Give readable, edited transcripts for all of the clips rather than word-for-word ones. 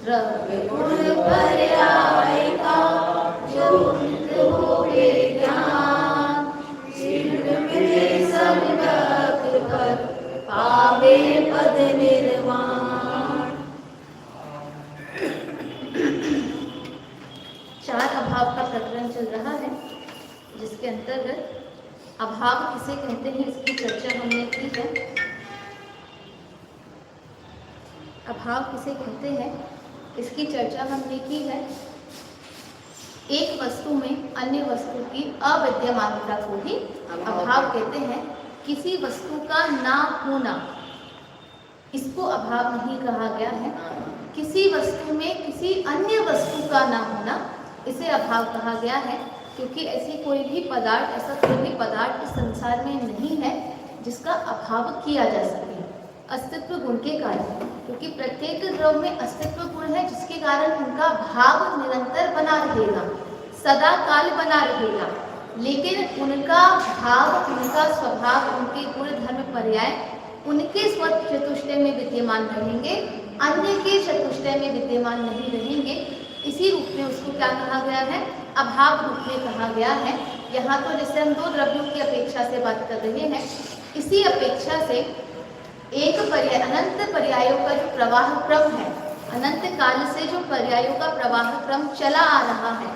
द्रव्य गुण पर्याय का जो नित होवे ज्ञान, शीघ्र मिले संगत कर पावे पद निर्वाण। चार अभाव का प्रकरण चल रहा है, जिसके अंतर्गत अभाव किसे कहते हैं इसकी चर्चा हमने की है। अभाव किसे कहते हैं इसकी चर्चा हमने की है। एक वस्तु में अन्य वस्तु की अविद्यमानता को ही अभाव कहते हैं। किसी वस्तु का ना होना, इसको अभाव नहीं कहा गया है। किसी वस्तु में किसी अन्य वस्तु का ना होना, इसे अभाव कहा गया है, क्योंकि ऐसी कोई भी पदार्थ, ऐसा कोई भी पदार्थ इस संसार में नहीं है जिसका अभाव किया जा सके अस्तित्व गुण के कारण। क्योंकि प्रत्येक द्रव्य में अस्तित्व गुण है, जिसके कारण उनका भाव निरंतर बना रहेगा, सदा काल बना रहेगा। लेकिन उनका भाव, उनका स्वभाव, उनके गुण धर्म पर्याय उनके चतुष्टय में विद्यमान रहेंगे, अन्य के चतुष्टय में विद्यमान नहीं रहेंगे। इसी रूप में उसको क्या कहा गया है? अभाव रूप में कहा गया है। यहाँ तो जैसे हम दो द्रव्यों की अपेक्षा से बात कर रहे हैं, इसी अपेक्षा से एक पर्याय, अनंत पर्यायों का जो प्रवाह क्रम है, अनंत काल से जो पर्यायों का प्रवाह क्रम चला आ रहा है,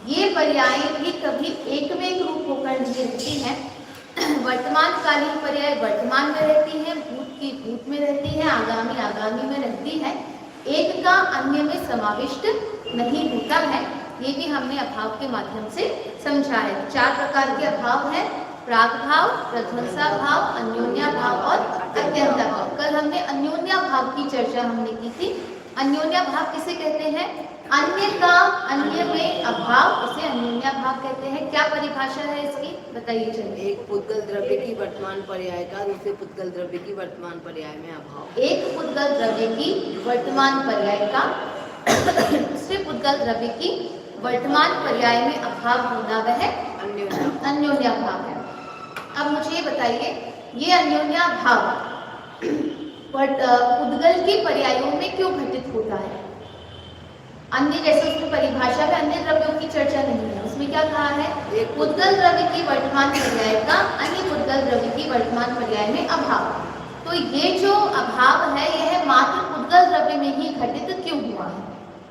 ये पर्याय भी कभी एक में एक रूप होकर नहीं रहती हैं। वर्तमान कालीन पर्याय वर्तमान में रहती है, भूत की भूत में रहती है, आगामी आगामी में रहती है। एक का अन्य में समाविष्ट नहीं होता है। ये भी हमने अभाव के माध्यम से समझा है। चार प्रकार के अभाव हैं: प्राग भाव, प्रध्वंसा भाव, अन्योन्या भाव और अत्यंता भाव। कल हमने अन्योन्या भाव की चर्चा हमने की थी। अन्योन्या भाव किसे कहते हैं? अन्य का अन्य में अभाव, इसे अन्योन्या भाव कहते हैं। क्या परिभाषा है इसकी, बताइए चलिए। एक पुद्गल द्रव्य की वर्तमान पर्याय का दूसरे पुद्गल द्रव्य की वर्तमान पर्याय में अभाव। एक पुद्गल द्रव्य की वर्तमान पर्याय का दूसरे पुद्गल द्रव्य की वर्तमान पर्याय में अभाव होना वह अन्योन्या भाव है। अब मुझे बताइए, ये अन्योन्या भाव पुद्गल के पर्यायों में क्यों घटित होता है? अन्य, जैसे उसमें परिभाषा में अन्य द्रव्यों की चर्चा नहीं है, उसमें क्या कहा है? एक पुद्गल द्रव्य की वर्तमान पर्याय का अन्य पुद्गल द्रव्य की वर्तमान पर्याय में अभाव। तो ये जो अभाव है, यह मात्र पुद्गल द्रव्य में ही घटित क्यों हुआ है?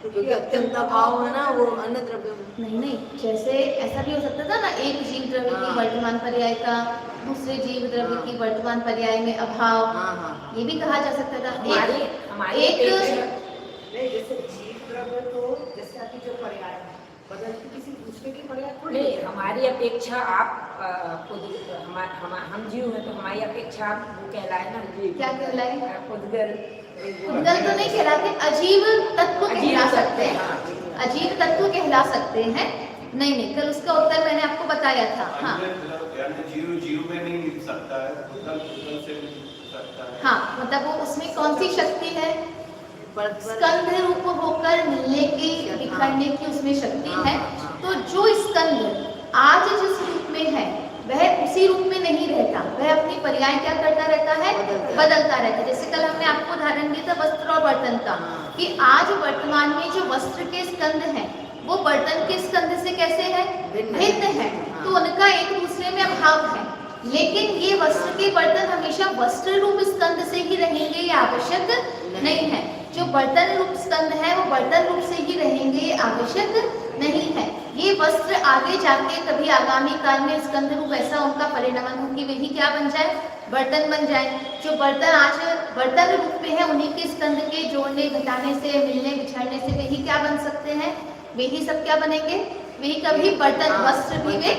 क्योंकि अत्यंत भाव है ना, वो अन्य द्रव्य नहीं, जैसे ऐसा भी हो सकता था ना, एक जीव द्रव्य की वर्तमान पर्याय का दूसरे जीव द्रव्य की वर्तमान पर्याय में अभाव, ये भी कहा जा सकता था। जैसे जीव द्रव्य तो जैसे अभी जो पर्याय है बदलती किसी दूसरे की पर्याय नहीं, हमारी अपेक्षा आप हम जीव हैं तो हमारी अपेक्षा आप वो कहलाए ना, क्या कहलाए? पुद्गल तो नहीं कहलाते, अजीव तत्व कहला सकते हैं। अजीव तत्व कहला सकते हैं। नहीं, कल उसका उत्तर मैंने आपको बताया था। हाँ, जीव में नहीं मिल सकता है, पुद्गल से मिल सकता है। हाँ, मतलब वो उसमें कौन सी शक्ति है? स्कंध रूप होकर मिलने की, बिखरने की उसमें शक्ति है। तो जो स्कंध आज जिस रूप में है वह उसी रूप में नहीं रहता, वह अपनी पर्याय क्या करता रहता है? बदलता रहता है। जैसे कल हमने आपको उदाहरण दिया था वस्त्र और बर्तन का, कि आज वर्तमान में जो वस्त्र के स्कंध हैं वो बर्तन के स्कंध से कैसे है? भिन्न है। तो उनका एक दूसरे में अभाव है। लेकिन ये वस्त्र के बर्तन हमेशा वस्त्र रूप स्कंध से ही रहेंगे, ये आवश्यक नहीं है। जो बर्तन रूप स्कंध है वो बर्तन रूप से ही रहेंगे, ये आवश्यक नहीं है। ये वस्त्र आगे जाके कभी आगामी काल में स्कंध रूप ऐसा उनका परिणमन हो कि वही क्या बन जाए? बर्तन बन जाए। जो बर्तन आज बर्तन रूप में है, उन्हीं के स्कंध के जोड़ने, घटाने से, मिलने, बिछड़ने से वही क्या बन सकते हैं? वही सब क्या बनेंगे? वही कभी बर्तन, वस्त्र भी वे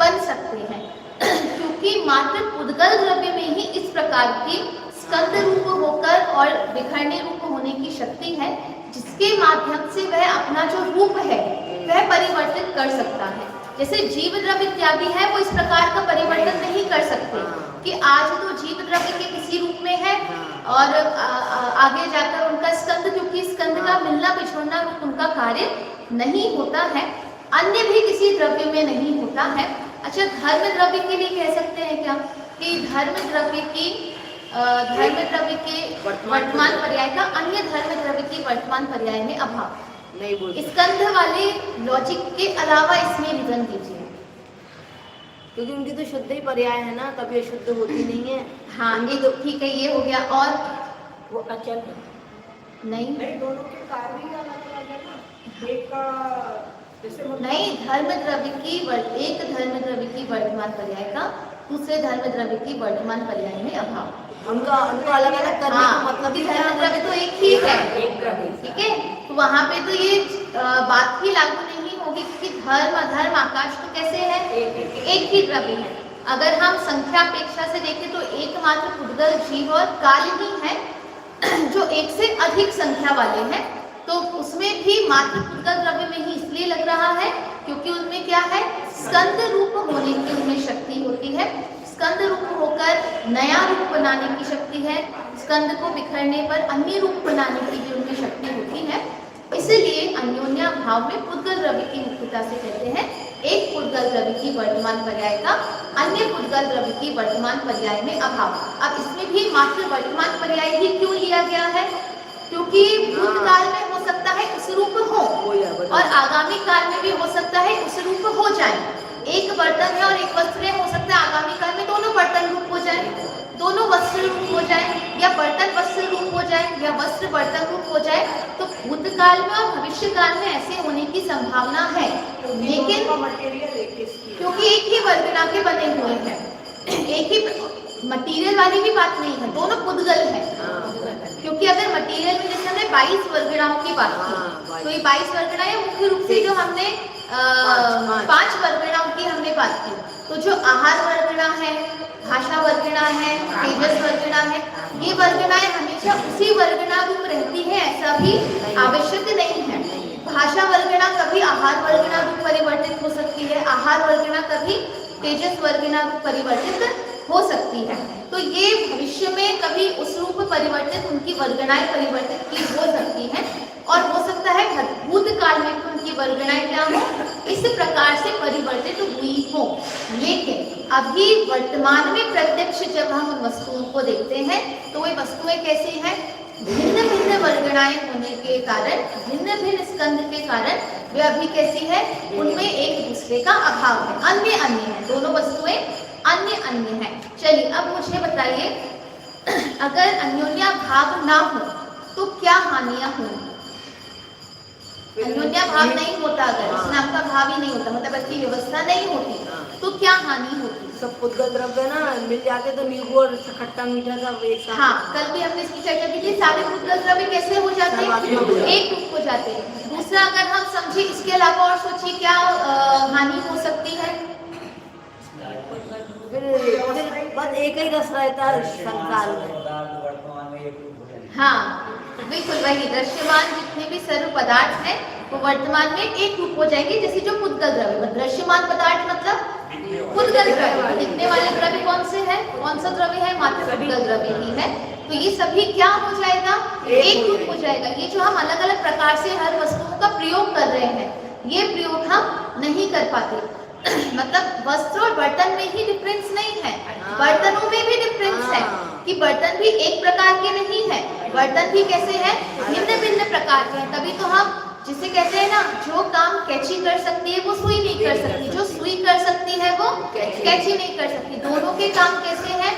बन सकते हैं। क्योंकि मात्र पुद्गल द्रव्य में ही इस प्रकार की स्कंद रूप होकर और बिखरने रूप होने की शक्ति है, जिसके माध्यम से वह अपना जो रूप है वह परिवर्तित कर सकता है। जैसे जीव द्रव्य इत्यादि है, वो इस प्रकार का परिवर्तन नहीं कर सकते कि आज तो जीव द्रव्य के किसी रूप में है और आगे जाकर उनका स्कंद, क्योंकि स्कंद का मिलना बिछोड़ना रूप उनका कार्य नहीं होता है, अन्य भी किसी द्रव्य में नहीं होता है। अच्छा, धर्म द्रव्य के लिए कह सकते हैं क्या कि धर्म द्रव्य की धर्म द्रव्य के वर्तमान पर्याय का अन्य धर्म द्रव्य के वर्तमान पर्याय में अभाव। नहीं बोल स्कंध वाले लॉजिक के अलावा इसमें रीजन दीजिए। क्योंकि उनकी तो शुद्ध ही पर्याय है ना, कभी अशुद्ध होती नहीं है। हाँ ये तो ठीक है, ये हो गया। और वो अचल है। नहीं नहीं, दोनों के कार्य ही अलग-अलग है ना। एक का जैसे नहीं, धर्म द्रव्य की एक धर्म द्रव्य की वर्तमान पर्याय का दूसरे धर्म द्रव्य की वर्तमान पर्याय में अभाव। उनका अलग अलग करने का मतलब क्योंकि ही धर्म द्रव्य तो एक ही है, एक द्रव्य। ठीक है। तो वहाँ पे तो ये बात ही लागू नहीं होगी, क्योंकि धर्म अधर्म आकाश तो कैसे है, एक ही द्रव्य है। अगर हम संख्या अपेक्षा से देखें तो एकमात्र पुद्गल जीव और काल ही है जो एक से अधिक संख्या वाले हैं। तो उसमें भी मात्र पुद्गल द्रव्य में ही इसलिए लग रहा है क्योंकि उनमें क्या है, स्कंद रूप होने की उनमें शक्ति होती है। स्कंद रूप होकर नया रूप बनाने की शक्ति है, स्कंद को बिखरने पर अन्य रूप बनाने की भी उनमें शक्ति होती है। इसलिए अन्योन्या भाव में पुद्गल द्रव्य की मुख्यता से कहते हैं एक पुद्गल द्रव्य की वर्तमान पर्याय का अन्य पुद्गल द्रव्य की वर्तमान पर्याय में अभाव। अब इसमें भी मात्र वर्तमान पर्याय ही क्यों लिया गया है, क्योंकि भूतकाल में हो सकता है उस रूप हो और आगामी काल में भी हो सकता है उस रूप हो जाए। एक बर्तन है और एक वस्त्र है, हो सकता है आगामी काल में दोनों बर्तन रूप हो जाए, दोनों वस्त्र रूप हो जाए, या बर्तन वस्त्र रूप हो जाए, या वस्त्र बर्तन रूप हो जाए। तो भूतकाल में और भविष्य काल में ऐसे होने की संभावना है, लेकिन क्योंकि एक ही वर्गना के बने हुए हैं, एक ही मटीरियल वाली भी बात नहीं है, दोनों पुद्गल है। क्योंकि अगर मटीरियल में जैसे हमने 22 वर्गणाओं की बात की, तो ये 22 वर्गणाएं मुख्य रूप से जो हमने 5 वर्गणाओं की हमने बात की, तो जो आहार वर्गणा है, भाषा वर्गणा है, तेजस वर्गणा है, ये वर्गणाएं हमेशा उसी वर्गणा रूप रहती है, ऐसा भी आवश्यक नहीं है। भाषा वर्गणा कभी आहार वर्गणा रूप परिवर्तित हो सकती है, आहार वर्गणा कभी तेजस वर्गणा रूप परिवर्तित हो सकती है। तो ये भविष्य में कभी उस रूप परिवर्तित उनकी वर्गणाएं परिवर्तित की हो सकती हैं, और हो सकता है भूतकाल में भी उनकी वर्गणाएं क्या हो, इस प्रकार से परिवर्तित हुई हो। लेकिन अभी वर्तमान में प्रत्यक्ष जब हम उन वस्तुओं को देखते हैं तो वे वस्तुएं कैसी हैं, भिन्न भिन्न वर्गणाएं होने के कारण, भिन्न भिन्न स्कंध के कारण वे अभी कैसी है, उनमें एक दूसरे का अभाव है, अन्य अन्य है, दोनों वस्तुएं अन्य अन्य है। चलिए अब मुझे बताइए, अगर अन्योन्या भाव ना हो तो क्या हानियां होंगी? अन्योन्या भाव नहीं होता, अगर स्नान का भाव ही नहीं होता, मतलब ऐसी व्यवस्था नहीं होती, तो क्या हानि होती? सब पुद्गल द्रव्य ना मिल जाते तो नींबू और खट्टा मीठा सब एक साथ। हाँ, कल भी हमने इसकी चर्चा की थी, सारे पुद्गल द्रव्य कैसे हो जाते हैं, एक रूप हो जाते हैं। दूसरा, अगर हम समझे इसके अलावा और सोचिए क्या हानि हो सकती है। फिर बस एक ही रस रहता है संसार में। हाँ बिल्कुल वही, दृश्यमान जितने भी सर्व पदार्थ हैं वो वर्तमान में एक रूप हो जाएंगे, जैसे जो पुद्गल द्रव्य, दृश्यमान पदार्थ मतलब पुद्गल द्रव्य। दिखने वाले द्रव्य कौन से हैं, कौन सा द्रव्य है, मात्र पुद्गल द्रव्य ही है। तो ये सभी क्या हो जाएगा, एक रूप हो जाएगा। ये जो हम अलग अलग प्रकार से हर वस्तुओं का प्रयोग कर रहे हैं, ये प्रयोग हम नहीं कर पाते। मतलब वस्त्र और बर्तन में ही डिफरेंस नहीं है, बर्तनों में भी डिफरेंस है कि बर्तन भी एक प्रकार के नहीं है, बर्तन भी कैसे हैं, भिन्न भिन्न प्रकार के हैं। तभी तो हम जिसे कहते हैं ना, जो काम कैंची कर सकती है वो सुई नहीं कर सकती, जो सुई कर सकती है वो कैंची नहीं कर सकती। दोनों के काम कैसे हैं,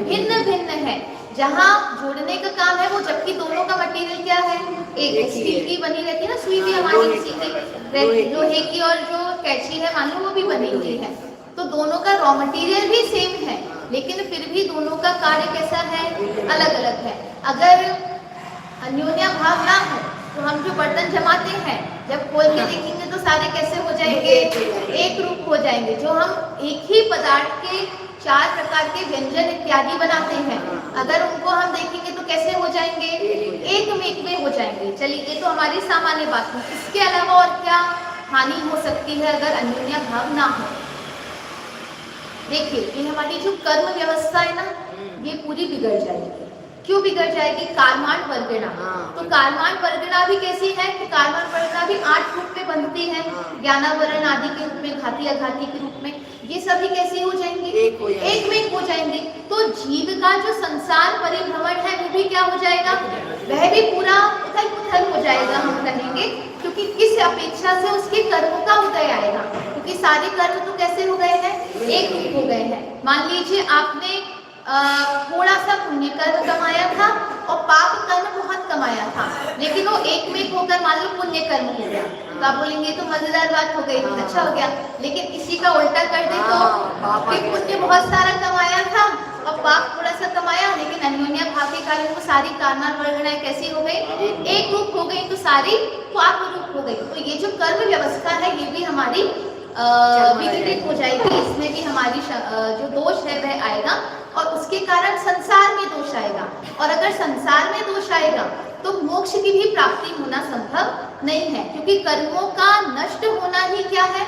भिन्न भिन्न है। जहाँ जोड़ने का काम है वो, जबकि दोनों का मटेरियल क्या है, एक स्टील की बनी रहती है ना, सुई भी हमारी इसी की रहती, लोहे की, और जो कैंची है मान लो वो भी बनी हुई है। तो दोनों का रॉ मटेरियल भी सेम है, लेकिन फिर भी दोनों का कार्य कैसा है, अलग अलग है। अगर अन्योन्या भाव ना हो तो हम जो बर्तन जमाते हैं, जब खोल के देखेंगे तो सारे कैसे हो जाएंगे, एक रूप हो जाएंगे। जो हम एक ही पदार्थ के 4 प्रकार के व्यंजन इत्यादि बनाते हैं, अगर उनको हम देखेंगे तो कैसे हो जाएंगे, एक में हो जाएंगे। चलिए ये तो हमारी सामान्य बात है। इसके अलावा और क्या हानि हो सकती है अगर अन्योन्या भाव ना हो? देखिए, ये हमारी जो कर्म व्यवस्था है ना, ये पूरी बिगड़ जाएगी। क्यों बिगड़ जाएगी? कार्माण वर्गणा। हाँ। तो कार्माण वर्गणा भी कैसी है कि कार्माण वर्गणा भी 8 रूप में बनती है, हाँ। ज्ञानावरण आदि के रूप में, घाती अघाती के रूप में। ये सभी कैसी हो जाएंगी? एक हो जाएंगी। एक में एक हो जाएंगे। तो जीव का जो संसार परिभ्रमण है वो भी क्या हो जाएगा? वह भी पूरा उथल पुथल हो जाएगा, हम कहेंगे, क्योंकि किस अपेक्षा से उसके कर्मों का उदय आएगा, क्योंकि सारे कर्म तो कैसे हो गए हैं? एक रूप हो गए हैं। मान लीजिए आपने थोड़ा सा पुण्य कर्म कमाया था और पाप कर्म बहुत कमाया था, लेकिन वो एक में एक होकर मान लो पुण्य कर्म हो गया, तो आप बोलेंगे ये तो मजेदार बात हो गई, अच्छा हो गया। लेकिन इसी का उल्टा कर दे तो कि पुण्य बहुत सारा कमाया था और पाप थोड़ा सा कमाया, लेकिन अन्योन्य भाव के कारण वो सारी कार्माण वर्गणाएं कैसी हो गई? एक रूप हो गई, तो सारी पाप रूप हो गई। तो ये जो कर्म व्यवस्था है ये भी हमारी विघटित हो जाएगी, इसमें भी हमारी जो दोष है वह आएगा और उसके कारण संसार में दोष आएगा। और अगर संसार में दोष आएगा तो मोक्ष की भी प्राप्ति होना संभव नहीं है, क्योंकि कर्मों का नष्ट होना ही क्या है?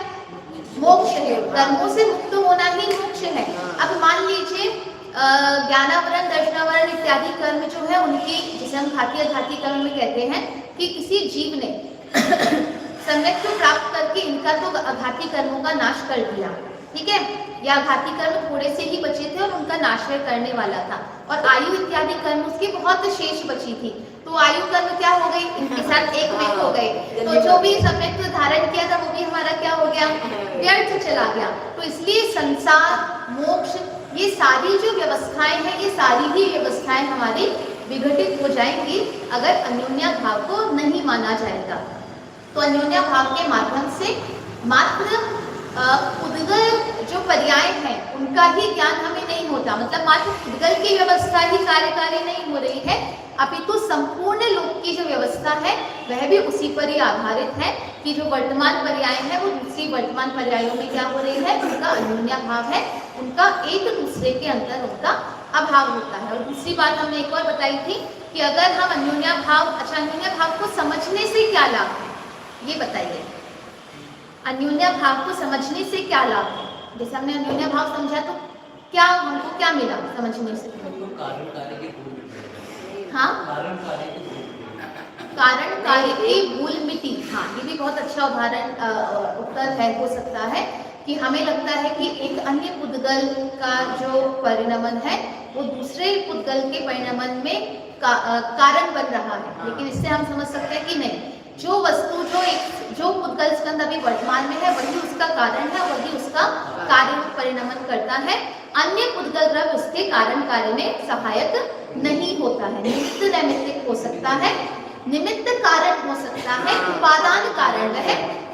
मोक्ष है। कर्मों से मुक्त होना ही मोक्ष है। अब मान लीजिए ज्ञानावरण, दर्शनावरण इत्यादि कर्म जो है उनकी, जिसे हम घाती अघाती कर्म में कहते हैं कि किसी जीव ने सम्यक को प्राप्त करके इनका तो अघाती कर्मों का नाश कर दिया, ठीक है, या घाती कर्म थोड़े से ही बचे थे और उनका नाश करने वाला था, और आयु इत्यादि कर्म उसकी बहुत शेष बची थी, तो आयु कर्म क्या हो गई? इनके साथ एक में हो गए। तो जो भी सम्यक धारण किया था वो भी हमारा क्या हो गया? व्यर्थ चला गया। तो इसलिए संसार, मोक्ष, ये सारी जो व्यवस्थाएं हैं, ये सारी ही व्यवस्थाएं हमारी विघटित हो जाएंगी अगर अन्योन्या भाव को नहीं माना जाएगा। तो अन्योन्या भाव के माध्यम से मात्र उद्गल जो पर्याय हैं उनका ही ज्ञान हमें नहीं होता, मतलब मात्र उद्गल की व्यवस्था ही कार्यकारी नहीं हो रही है, अपितु संपूर्ण लोक की जो व्यवस्था है वह भी उसी पर ही आधारित है कि जो वर्तमान पर्याय है वो दूसरी वर्तमान पर्यायों में क्या हो रही है? उनका अन्योन्या भाव है, उनका एक दूसरे के अंदर उनका अभाव होता है। और दूसरी बात हमने एक और बताई थी कि अगर हम अन्योन्या भाव, अच्छा अन्योन्या भाव को समझने से क्या लाभ है ये बताइए। अन्योन्या भाव को समझने से क्या लाभ है? जैसे हमने अन्योन्या भाव समझा तो क्या हमको क्या मिला समझने से? हाँ, कारण कार्य की भूल मिटी। हाँ, ये भी बहुत अच्छा उदाहरण उत्तर है, हो सकता है कि हमें लगता है कि एक अन्य पुद्गल का जो परिणमन है वो दूसरे पुद्गल के परिणमन में कारण बन रहा है, लेकिन इससे हम समझ सकते हैं कि नहीं, जो वस्तु जो पुद्गल स्कंद अभी वर्तमान में है वही उसका कारण है, वही उसका कार्य परिणमन करता है। अन्य पुद्गल द्रव्य उसके कारण कार्य में सहायक नहीं होता है। निमित्त नैमित्तिक हो सकता है, निमित्त कारण हो सकता है, उपादान कारण वह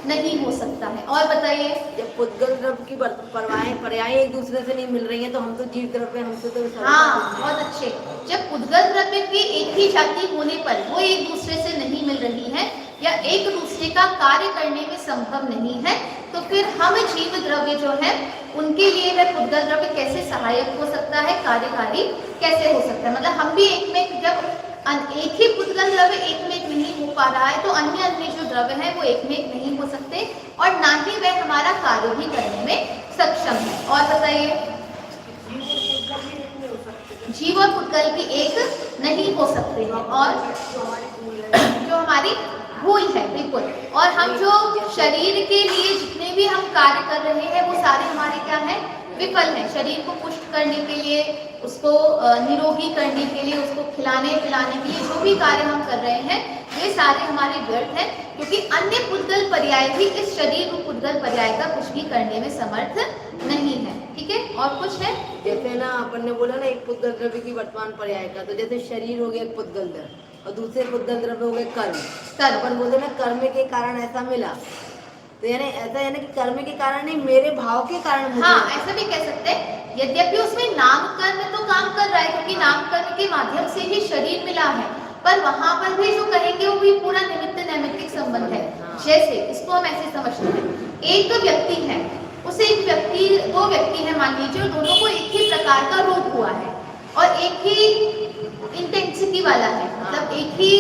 नहीं हो सकता है। और बताइए, जब पुद्गल द्रव्य की पर्याय एक दूसरे से नहीं मिल रही हैं तो हम तो जीव द्रव्य, हमसे तो हाँ बहुत अच्छे, जब पुद्गल द्रव्य की एक ही जाति होने पर वो एक दूसरे से नहीं मिल रही है या एक दूसरे का कार्य करने में संभव नहीं है, तो फिर हम जीव द्रव्य जो है उनके लिए वह पुद्गल द्रव्य कैसे सहायक हो सकता है, कार्यकारी कैसे हो सकता है? मतलब हम भी एक में, जब एक ही पुद्गल द्रव्य एक में एक नहीं हो पा रहा है तो अन्य अन्य जो द्रव्य है वो एक में एक नहीं हो सकते और ना ही वह हमारा कार्य भी करने में सक्षम है। और बताइए, जीव और पुद्गल भी एक नहीं हो सकते हैं, और जो हमारी भूल है, बिल्कुल। और हम जो शरीर के लिए जितने भी हम कार्य कर रहे हैं वो सारे हमारे क्या है? विफल है। शरीर को पुष्ट करने के लिए, उसको निरोगी करने के लिए, उसको खिलाने पिलाने के लिए जो भी कार्य हम कर रहे हैं वे सारे हमारे व्यर्थ हैं, क्योंकि अन्य पुद्गल पर्याय भी इस शरीर रूप पुद्गल पर्याय का कुछ भी करने में समर्थ नहीं है। ठीक है, और कुछ है? जैसे ना अपन ने बोला ना एक पुद्गल द्रव्य की वर्तमान पर्याय का, तो जैसे शरीर हो गया एक पुद्गल द्रव्य और दूसरे पुद्गल द्रव्य हो गए कर्म। अपन बोलते ना कर्म के कारण ऐसा मिला, तो यानी ऐसा है ना कि कर्म के कारण नहीं, मेरे भाव के कारण। हाँ, ऐसा भी कह सकते हैं। यद्यपि उसमें नाम कर्म तो काम कर रहा है, क्योंकि नाम कर्म के माध्यम से ही शरीर मिला है, पर वहां पर भी जो कहेंगे वो भी पूरा निमित्त नैमित्तिक संबंध है। जैसे इसको हम ऐसे समझते हैं, एक व्यक्ति है, उसे एक व्यक्ति, दो व्यक्ति है मान लीजिए, दोनों को एक ही प्रकार का रोग हुआ है और एक ही इंटेंसिटी वाला है, मतलब एक ही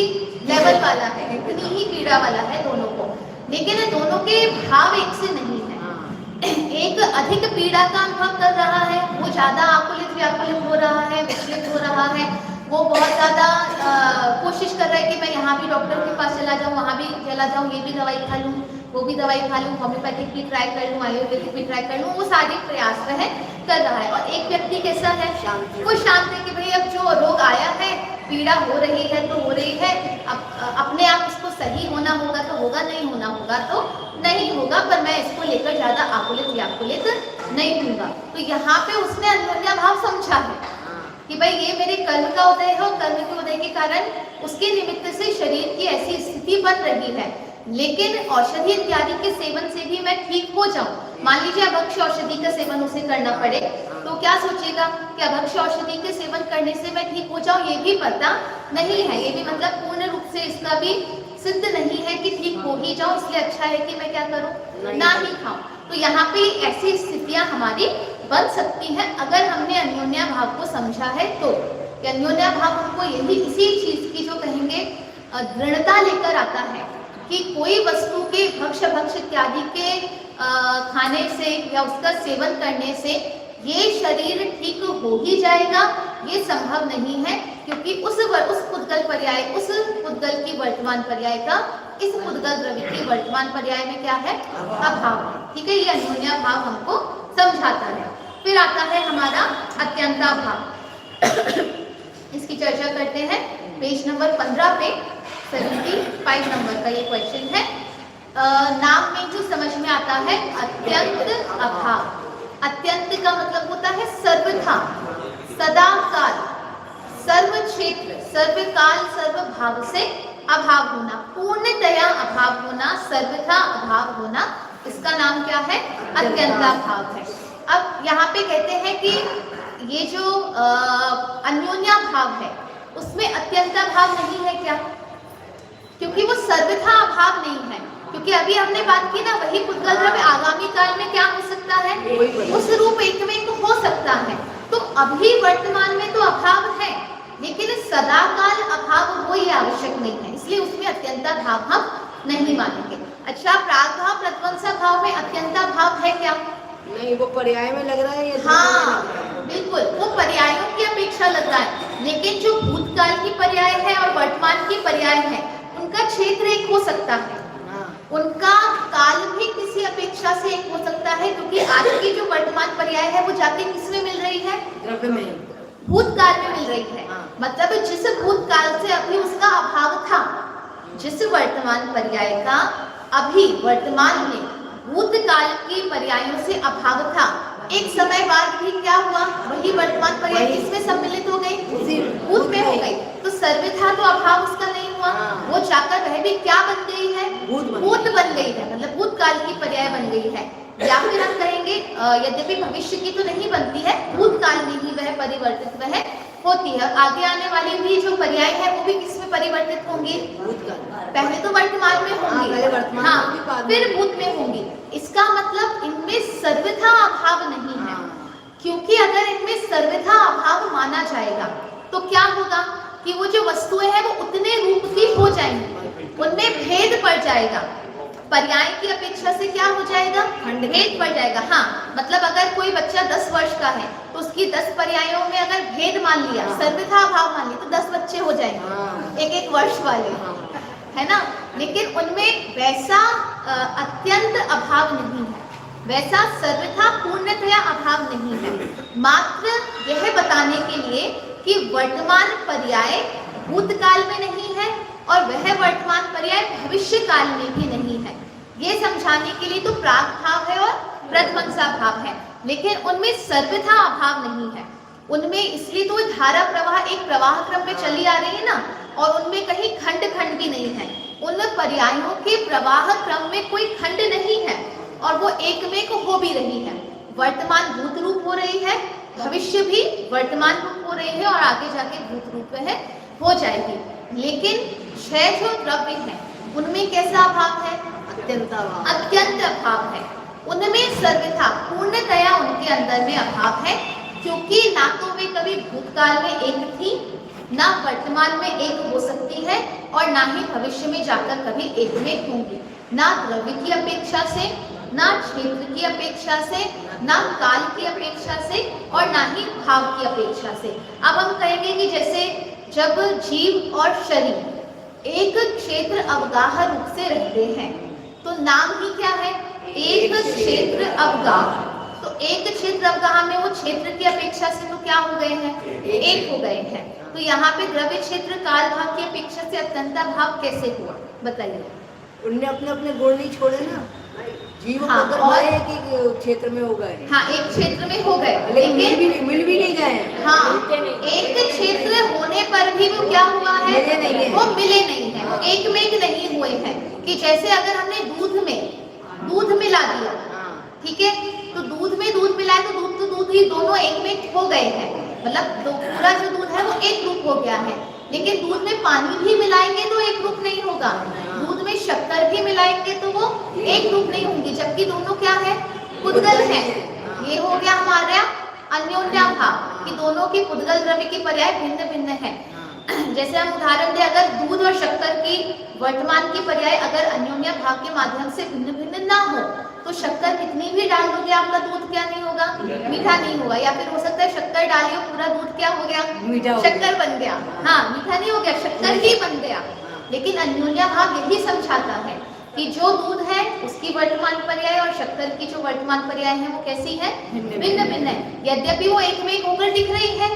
लेवल वाला है, इतनी ही पीड़ा वाला है दोनों को, लेकिन दोनों के भाव एक से नहीं है। एक अधिक पीड़ा का अनुभव कर रहा है, वो ज्यादा आकुलित व्याकुलित हो रहा है, विचलित हो रहा है, वो बहुत ज़्यादा कोशिश कर रहा है कि मैं यहाँ भी डॉक्टर के पास चला जाऊँ, वहाँ भी चला जाऊँ, ये भी दवाई खा लूँ, वो भी दवाई खा लूँ, होम्योपैथिक भी ट्राई कर लूँ, आयुर्वेदिक भी ट्राई कर लूँ, वो सारे प्रयास वह कर रहा है। और एक व्यक्ति कैसा है, वो शांत है कि भाई अब जो रोग आया है, पीड़ा हो रही है तो हो रही है, अब अपने आप इसको सही होना होगा तो होगा, नहीं होना होगा तो नहीं होगा, पर मैं इसको लेकर ज़्यादा आकुलित व्याकुलित नहीं दूंगा। तो यहाँ पे उसने अन्योन्या भाव समझा है कि भाई ये मेरे कर्म का उदय है और कर्म के उदय के कारण उसके निमित्त से शरीर की ऐसी स्थिति बन रही है, लेकिन औषधि इत्यादि के सेवन से भी मैं ठीक हो जाऊं। मान लीजिए अभक्ष्य औषधि का सेवन उसे करना पड़े तो क्या सोचेगा कि अभक्ष्य औषधि के सेवन करने से मैं ठीक हो जाऊं, ये भी पता नहीं है, ये भी मतलब पूर्ण रूप से इसका भी सिद्ध नहीं है कि ठीक हो ही जाऊं, इसलिए अच्छा है कि मैं क्या करूं, ना ही खाऊं। तो यहाँ पे ऐसी स्थितियां हमारी बन सकती हैं अगर हमने अन्योन्या भाव को समझा है तो। अन्योन्या भाव हमको यही इसी चीज की जो कहेंगे दृढ़ता लेकर आता है कि कोई वस्तु के भक्ष्य इत्यादि के खाने से या उसका सेवन करने से ये शरीर ठीक हो ही जाएगा, ये संभव नहीं है, क्योंकि उस पुद्गल पर्याय, उस पुद्गल की वर्तमान पर्याय का इस पुद्गल द्रव्य की वर्तमान पर्याय में क्या है, अभाव। ठीक है, ये अन्योन्या भाव हमको समझाता है। फिर आता है हमारा अत्यंता भाव। इसकी चर्चा करते हैं पेज नंबर 15 पे 75 नंबर का ये क्वेश्चन है। नाम में जो समझ में आता है अत्यंत अभाव। अत्यंत का मतलब होता है सर्वथा, सदा काल, सर्व क्षेत्र, सर्वकाल, सर्वभाव से अभाव होना, पूर्णतया अभाव होना, सर्वथा अभाव होना, इसका नाम क्या है, अत्यंता भाव है। अब यहाँ पे कहते हैं कि ये जो अन्योन्या भाव है उसमें अत्यंता भाव नहीं है क्या, क्योंकि वो सर्वथा अभाव नहीं है, क्योंकि अभी हमने बात की ना, वही पुद्गल द्रव्य आगामी काल में क्या हो सकता है, उस रूप एक में हो सकता है। तो अभी वर्तमान में तो अभाव है, लेकिन सदा काल अभाव वो ये आवश्यक नहीं है, इसलिए उसमें अत्यंता भाव हम नहीं मानेंगे। अच्छा, प्रागभाव प्रध्वंसा भाव में अत्यंता भाव है क्या, नहीं, वो पर्याय में लग रहा है, ये हाँ बिल्कुल, वो पर्यायों की अपेक्षा लग रहा है, लेकिन जो भूतकाल की पर्याय है और वर्तमान की पर्याय है उनका क्षेत्र एक हो सकता है, उनका काल भी किसी अपेक्षा से एक हो सकता है, क्योंकि आज की जो वर्तमान पर्याय है वो जाके किसमें मिल रही है, द्रव्य में, भूतकाल में मिल रही है। मतलब जिस भूतकाल से अभी उसका अभाव था, जिस वर्तमान पर्याय का अभी वर्तमान में भूतकाल की पर्यायों से अभाव था, एक समय बाद भी क्या हुआ, वही वर्तमान पर्याय किसमें सम्मिलित हो गई, भूत में हो गई। तो सर्वथा तो अभाव उसका नहीं हुआ, वो जाकर वह भी क्या बन गई है, भूत बन गई है, मतलब भूतकाल की पर्याय बन गई है। या फिर हम कहेंगे यद्यपि भविष्य की तो नहीं बनती है, भूतकाल में ही वह परिवर्तित वह होती है। आगे आने वाली भी जो पर्याय है वो भी किसमें परिवर्तित होंगी, पहले तो वर्तमान में होंगी, हाँ, फिर भूत में होंगी। इसका मतलब इनमें सर्वथा अभाव नहीं है, क्योंकि अगर इनमें सर्वथा अभाव माना जाएगा तो क्या होगा कि वो जो वस्तुएं हैं वो उतने रूप की हो जाएंगी, उनमें भेद पड़ जाएगा, पर्याय की अपेक्षा से क्या हो जाएगा, भेद पड़ जाएगा। हाँ, मतलब अगर कोई बच्चा 10 वर्ष का है तो उसकी 10 पर्यायों में अगर भेद मान लिया, सर्वथा अभाव मान लिया, तो 10 बच्चे हो जाएंगे, एक वर्ष वाले, है ना। लेकिन उनमें वैसा अत्यंत अभाव नहीं है, वैसा सर्वथा पूर्णतया अभाव नहीं है। मात्र यह बताने के लिए कि वर्तमान पर्याय भूतकाल में नहीं है और वह वर्तमान पर्याय भविष्य काल में भी नहीं है, ये समझाने के लिए तो प्राग भाव है और प्रध्वंसा भाव है, लेकिन उनमें सर्वथा अभाव नहीं है। उनमें इसलिए तो धारा प्रवाह एक प्रवाह क्रम में चली आ रही है ना, और उनमें कहीं खंड खंड भी नहीं है, उन पर्यायों के प्रवाह क्रम में कोई खंड नहीं है और वो एक में को हो भी रही है। वर्तमान भूत रूप हो रही है, भविष्य भी वर्तमान रूप हो रही है और आगे जाके भूत रूप है हो जाएगी। लेकिन छह जो द्रव्य है उनमें कैसा अभाव है, अत्यंत अभाव है, उनमें सर्वथा पूर्णतया उनके अंदर में अभाव है, क्योंकि ना तो वे कभी भूतकाल में एक थी, ना वर्तमान में एक हो सकती है और ना ही भविष्य में जाकर कभी एक में होंगी, ना द्रव्य की अपेक्षा से, ना क्षेत्र की अपेक्षा से, ना काल की अपेक्षा से और ना ही भाव की अपेक्षा से। अब हम कहेंगे कि जैसे जब जीव और शरीर एक क्षेत्र अवगाह रूप से रहते हैं, तो नाम ही क्या है? एक क्षेत्र अवगाह। तो एक क्षेत्र अवगाह में वो क्षेत्र की अपेक्षा से तो क्या हो गए हैं? एक हो गए हैं। तो यहाँ पे द्रव्य क्षेत्र काल भाव की अपेक्षा से अत्यंता भाव कैसे हुआ, बताइए। उनने अपने अपने गुण नहीं छोड़े ना, जीव हाँ, अगर और- एक ही क्षेत्र में हो गए, हाँ, एक क्षेत्र में हो गए, लेकिन लेकिन मिल भी नहीं गए। हाँ, एक क्षेत्र होने पर भी वो क्या हुआ है? मिले नहीं है। वो मिले नहीं है, वो एक में एक नहीं हुए हैं। कि जैसे अगर हमने दूध मिला दिया, ठीक है, तो दूध में दूध मिलाए तो दूध ही दोनों एक में हो गए हैं, मतलब पूरा जो दूध है वो एक रूप हो गया है। लेकिन दूध में पानी भी मिलाएंगे तो एक रूप नहीं होगा, दूध में शक्कर भी मिलाएंगे तो वो एक रूप नहीं होंगी, जबकि दोनों क्या है? पुद्गल है। ये हो गया हमारा अन्योन्याभाव कि दोनों की पुद्गल द्रव्य की पर्याय भिन्न भिन्न है। जैसे हम उदाहरण दें, अगर दूध और शक्कर की वर्तमान की पर्याय अगर अन्योन्य भाव के माध्यम से भिन्न भिन्न ना हो, तो शक्कर कितनी भी डाल दोगे आपका दूध क्या नहीं होगा? मीठा नहीं होगा। या फिर हो सकता है शक्कर डालिए पूरा दूध क्या हो गया? मीठा हो शक्कर बन गया। हाँ, मीठा नहीं हो गया, शक्कर ही बन गया। लेकिन अन्योन्य भाव यही समझाता है कि जो दूध है उसकी वर्तमान पर्याय और शक्कर की जो वर्तमान पर्याय है वो कैसी है? भिन्न भिन्न है। यद्यपि वो एक में एक होकर दिख रही है,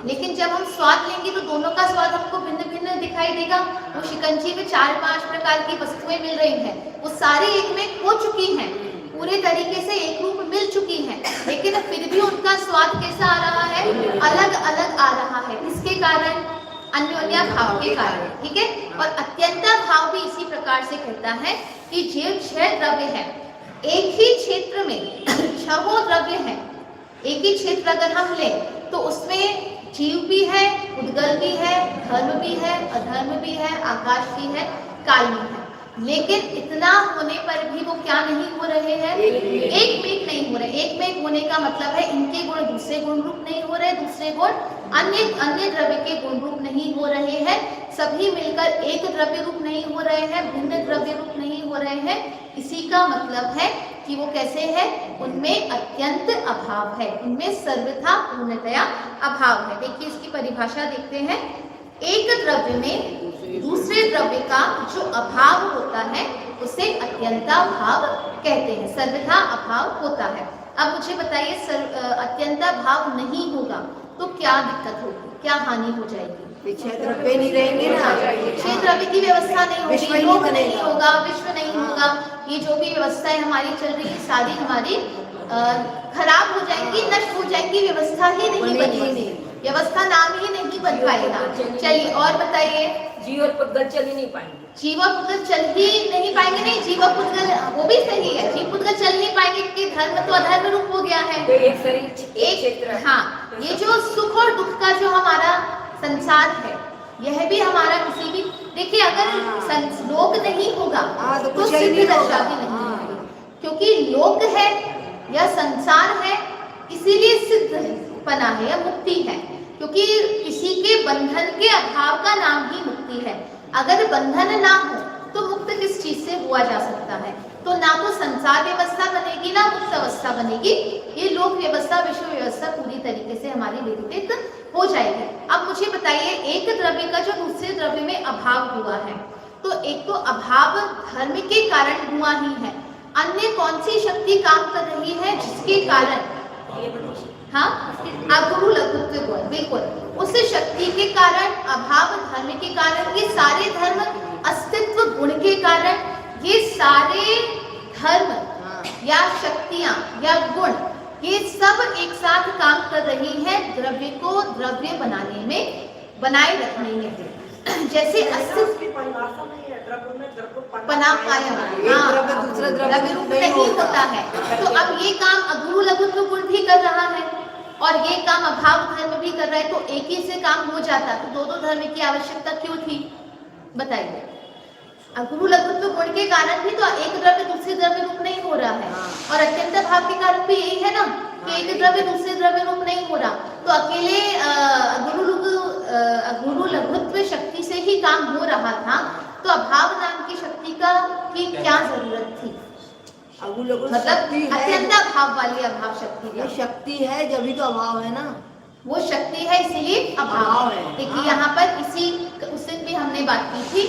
लेकिन जब हम स्वाद लेंगे तो दोनों का स्वाद हमको भिन्न भिन्न दिखाई देगा। वो शिकंजी में 4-5 प्रकार की वस्तुएं मिल रही हैं, वो सारी एक में एक हो चुकी हैं, पूरे तरीके से एक रूप मिल चुकी हैं, लेकिन फिर भी उनका स्वाद कैसा आ रहा है? अलग अलग आ रहा है। किसके कारण? अन्योन्या भाव के कारण, ठीक है। और अत्यंता भाव भी इसी प्रकार से कहता है कि जो 6 द्रव्य है, एक ही क्षेत्र में 6 द्रव्य है, एक ही क्षेत्र अगर हम लें तो उसमें जीव भी है, उद्गल भी है, धर्म भी है, अधर्म भी है, आकाश भी है, काल भी है। लेकिन इतना होने पर भी वो क्या नहीं हो रहे हैं? एक में एक नहीं हो रहे। एक में एक होने का मतलब है इनके गुण दूसरे गुण रूप नहीं हो रहे, दूसरे गुण अन्य द्रव्य के गुण रूप नहीं हो रहे हैं, सभी मिलकर एक द्रव्य रूप नहीं हो रहे हैं, भिन्न द्रव्य रूप नहीं हो रहे हैं। इसी का मतलब है कि वो कैसे है? उनमें अत्यंत अभाव है, उनमें सर्वथा पूर्णतया अभाव है। देखिए इसकी परिभाषा देखते हैं। एक द्रव्य में दूसरे द्रव्य का जो अभाव होता है उसे अत्यंताभाव कहते हैं, सर्वथा अभाव होता है। अब मुझे बताइए, अत्यंताभाव नहीं होगा तो क्या दिक्कत होगी, क्या हानि हो जाएगी? 6 द्रव्य नहीं रहेंगे ना, 6 द्रव्य की व्यवस्था नहीं विश्व होगी, ही लोक नहीं नहीं बनेगा। होगा, विश्व नहीं होगा। ये जो भी व्यवस्थाएं हमारी चल रही है सारी हमारी खराब हो जाएंगी, नष्ट हो जाएंगी, व्यवस्था ही नहीं बनेगी, व्यवस्था नाम ही नहीं बन पाएगा। चलिए और बताइए। जीव और पुद्गल चल ही नहीं पाएंगे। जीव और पुद्गल चल ही नहीं पाएंगे। नहीं, जीव और पुद्गल वो भी सही है, जीव पुद्गल चल नहीं पाएंगे कि धर्म तो अधर्म रूप हो गया है। तो एक शरीर एक क्षेत्र। हाँ, ये जो सुख और दुख का जो हमारा संसार है, यह भी हमारा किसी भी, देखिए अगर लोक नहीं होगा तो तो कुछ ही सिद्ध नहीं दशा होगा। भी नहीं होगी, क्योंकि लोक है या संसार है, इसीलिए सिद्ध पना है या मुक्ति है, क्योंकि किसी के बंधन के अभाव का नाम ही मुक्ति है। अगर बंधन ना हो तो मुक्त किस चीज से हुआ जा सकता है? तो ना तो संसार व्यवस्था बनेगी ना मुक्त अवस्था बनेगी, ये लोक व्यवस्था विश्व व्यवस्था पूरी तरीके से हमारी विघटित हो जाएगी। अब मुझे बताइए, एक द्रव्य का जो दूसरे द्रव्य में अभाव हुआ है, तो एक तो अभाव धर्म के कारण हुआ ही है, अन्य कौन सी शक्ति काम कर रही है जिसके कारण? हाँ, अगुरु लघुत्व गुण, बिल्कुल उस शक्ति के कारण, अभाव धर्म के कारण, ये सारे धर्म अस्तित्व गुण के कारण, ये सारे धर्म या शक्तियां या गुण, ये सब एक साथ काम कर रही हैं द्रव्य को द्रव्य बनाने में, बनाए रखने में। जैसे अस्तित्व की परिभाषा नहीं है, द्रव्य में द्रव्य बना पाया, एक द्रव्य दूसरे द्रव्य रूप नहीं होता है। तो अब ये काम अगुरु लघुत्व गुण भी कर रहा है और ये काम अभाव धर्म भी कर रहा है, तो एक ही से काम हो जाता, तो दो धर्म की आवश्यकता क्यों थी? बताइए। अगुरु लघुत्व गुण के कारण भी तो एक द्रव्य दूसरे द्रव्य रूप नहीं हो रहा है, और अत्यंत भाव के कारण भी यही है ना कि एक द्रव्य दूसरे द्रव्य रूप नहीं हो रहा। तो अकेले अगुरु लघुत्व शक्ति से ही काम हो रहा था, तो अभाव नाम की शक्ति की क्या जरूरत थी? मतलब अत्यंत भाव वाली अभाव शक्ति ये शक्ति है जब भी तो अभाव है ना, वो शक्ति है, इसीलिए अभाव अभाव है। है। देखिए यहाँ पर इसी उस दिन भी हमने बात की थी,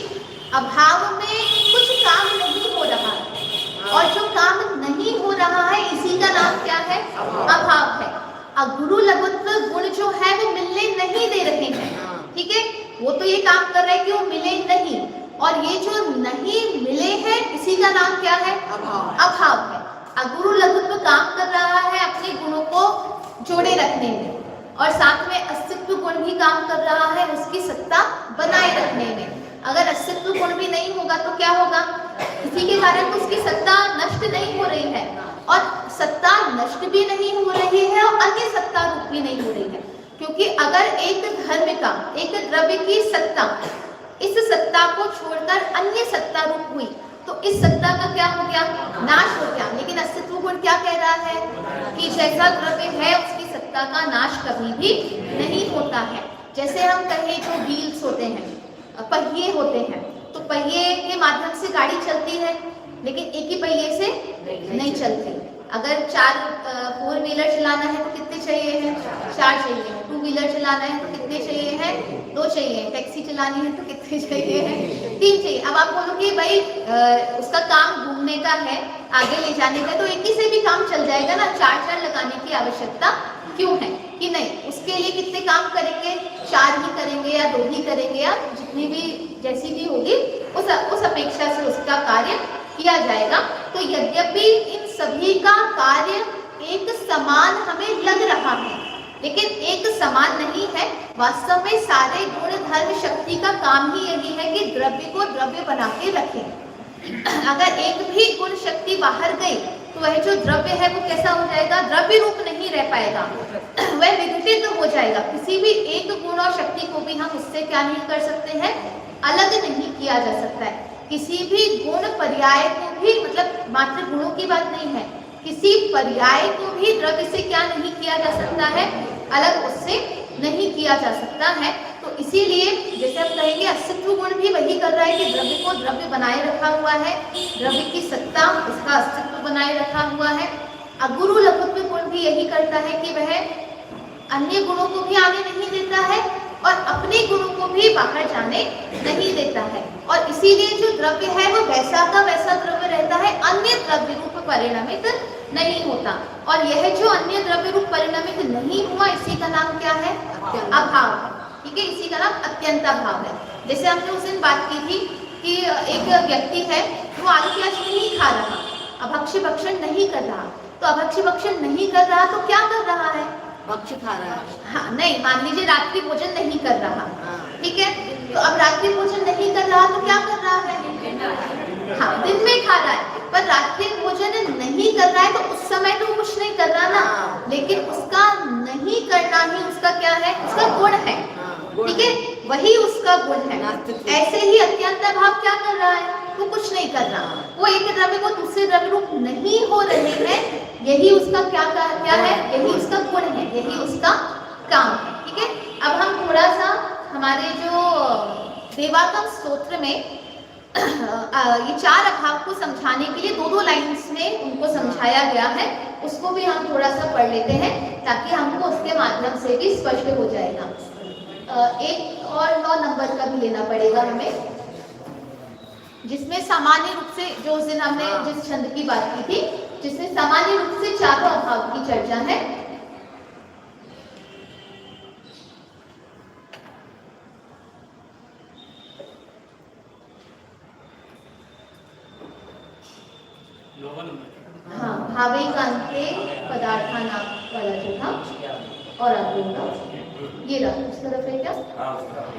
अभाव में कुछ काम नहीं हो रहा है, और जो काम नहीं हो रहा है इसी का नाम क्या है? अभाव है। अगुरु लघुत्व गुण जो है वो मिलने नहीं दे रहे हैं, ठीक है, वो तो ये काम कर रहे हैं कि वो मिले नहीं, और ये जो नहीं मिले हैं इसी का नाम क्या है? अभाव है। अगुरु लघुत्व काम कर रहा है अपने गुणों को जोड़े रखने में, और साथ में अस्तित्व गुण भी काम कर रहा है उसकी सत्ता बनाए रखने में। अगर अस्तित्व गुण भी नहीं होगा तो क्या होगा? इसी के कारण तो उसकी सत्ता नष्ट नहीं हो रही है, और सत्ता नष्ट भी नहीं हो रही है और अन्य सत्ता रूप भी नहीं हो रही है, क्योंकि अगर एक धर्म का, एक द्रव्य की सत्ता इस सत्ता को छोड़कर अन्य सत्ता रूप हुई तो इस सत्ता का क्या हो गया? नाश हो गया। लेकिन अस्तित्व गुण क्या कह रहा है कि जैसा द्रव्य है उसकी सत्ता का नाश कभी भी नहीं होता है। जैसे हम कहें जो व्हील्स होते हैं, पहिए होते हैं, तो पहिए के माध्यम से गाड़ी चलती है, लेकिन एक ही पहिए से नहीं चलती। अगर 4 व्हीलर चलाना है तो कितने चाहिए हैं? 4 चाहिए हैं। 2 व्हीलर चलाना है तो कितने चाहिए हैं? 2 चाहिए हैं। टैक्सी चलानी है तो कितने चाहिए हैं? 3 चाहिए। अब आप बोलोगे भाई उसका काम घूमने का है, आगे ले जाने का, तो एक ही से भी काम चल जाएगा ना, 4 लगाने की आवश्यकता क्यों है? कि नहीं, उसके लिए कितने काम करेंगे? 4 ही करेंगे या 2 ही करेंगे, या जितनी भी जैसी भी होगी उस अपेक्षा से उसका कार्य किया जाएगा। तो यद्यपि इन सभी का कार्य एक समान हमें लग रहा है, लेकिन एक समान नहीं है। वास्तव में सारे गुण धर्म शक्ति का काम ही यही है कि द्रव्य को द्रव्य बना के रखें। अगर एक भी गुण शक्ति बाहर गई तो वह जो द्रव्य है वो कैसा हो जाएगा? द्रव्य रूप नहीं रह पाएगा, वह विघटित हो जाएगा। किसी भी एक गुण और शक्ति को भी हम उससे क्या नहीं कर सकते हैं? अलग नहीं किया जा सकता है। किसी भी गुण पर्याय को भी, मतलब मात्र गुणों की बात नहीं है, किसी पर्याय को भी द्रव्य से क्या नहीं किया जा सकता है? अलग उससे नहीं किया जा सकता है। तो इसीलिए जैसे हम कहेंगे अस्तित्व गुण भी वही कर रहा है कि द्रव्य को द्रव्य बनाए रखा हुआ है, द्रव्य की सत्ता उसका अस्तित्व बनाए रखा हुआ है। अगुरु लघुत्व गुण भी यही करता है कि वह अन्य गुणों को भी आने नहीं देता है और अपने गुणों को भी बाहर जाने नहीं देता है, और इसीलिए जो द्रव्य है वो वैसा का वैसा द्रव्य रहता है, अन्य द्रव्य रूप परिणमित नहीं होता। और यह जो अन्य द्रव्य रूप परिणमित नहीं हुआ इसी का नाम क्या है? अभाव है। ठीक है, इसी का नाम अत्यंत अभाव है। जैसे हमने उस दिन बात की थी कि एक व्यक्ति है वो आलू प्याज नहीं खा रहा, अभक्ष्य भक्षण नहीं कर रहा, तो अभक्ष्य भक्षण नहीं कर रहा तो क्या कर रहा है? भक्ष्य खा रहा है। हाँ, नहीं, मान लीजिए रात्रि भोजन नहीं कर रहा, ठीक है, तो अब रात्रि भोजन नहीं कर रहा तो क्या कर रहा है? हाँ, दिन में खा रहा है, पर रात्रि भोजन नहीं कर रहा है तो उस समय तो कुछ नहीं कर रहा ना, लेकिन उसका नहीं करना ही उसका क्या है? उसका गुण है, ठीक है, वही उसका गुण है। ऐसे ही अत्यंत अभाव क्या कर रहा है? वो कुछ नहीं कर रहा, वो एक द्रव्य को दूसरे द्रव्य रूप नहीं हो रहे हैं, यही उसका क्या है? यही उसका गुण है, यही उसका काम है। ठीक है, अब हम थोड़ा सा हमारे जो देवागम स्तोत्र में ये 4 अभाव को समझाने के लिए 2-2 लाइन्स में उनको समझाया गया है, उसको भी हम थोड़ा सा पढ़ लेते हैं ताकि हमको उसके माध्यम से भी स्पष्ट हो जाएगा। 1 और 9 नंबर का भी लेना पड़ेगा हमें, जिसमें सामान्य रूप से जो उस दिन हमने जिस छंद की बात की थी, जिसमें सामान्य रूप से 4 अभाव की चर्चा है। हाँ, भावैकान्ते पदार्थानां वाला जो था, और आगे होगा ये रहा उस तरफ है क्या?